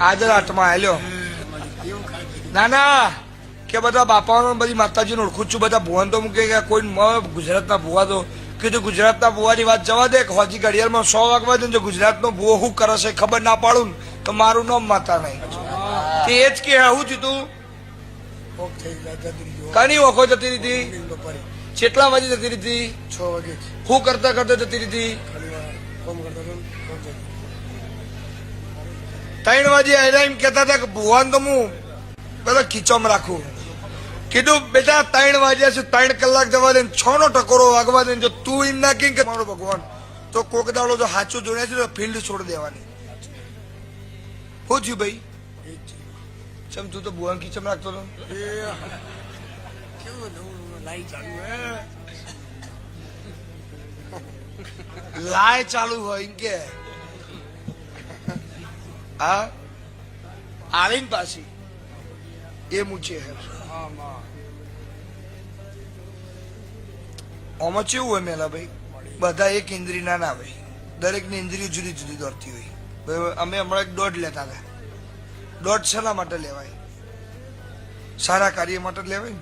આજે રાતમાં આલ્યો ના ના કે બધા બાપાઓ બધી માતાજીને ઓળખું છું, બધા ભુવન તો મૂકે કે કોઈ ગુજરાતના ભુવા તો કીધું ગુજરાતના ભુવાની વાત જવા દે. હોજી ઘડિયાળમાં 100 વાગવા દે. જો ગુજરાતનો ભુવો શું કરે છે ખબર ના પાડું તો મારું નામ માતા નહીં. તે જ કે આવું થયું તું કની ઓખો જતી રીતી કેટલા વાગે જતી રીતી 6 વાગે શું કરતા કરતા જતી રીતી 3 વાગે આયલા એમ કેતા હતા કે ભુવાન તો હું બધા ખીચોમાં રાખું. કીધું બેટા 3 વાગ્યા છે, 3 કલાક જવા દે, 6 નો ટકોરો વાગવા દે. જો તું એમ ના કહી કે મારો ભગવાન તો કોક દાડો જો સાચું જોડે છે તો ફિલ્ડ છોડી દેવાની. શું થયું ભાઈ? ચમ તું તો ભુવાન ખીચમ રાખતો હતો. લાય ચાલુ હોય એમ કે હા આવીને પાછી એ મૂચે આમાં કેવું હોય મેલા ભાઈ, બધા એક ઇન્દ્રિય ના ના હોય, દરેક ની ઇન્દ્રિય જુદી જુદી દોડતી હોય. અમે હમણાં એક દોડ લેતા હતા. દોડ શેના માટે લેવાય? સારા કાર્ય માટે લેવાય ને.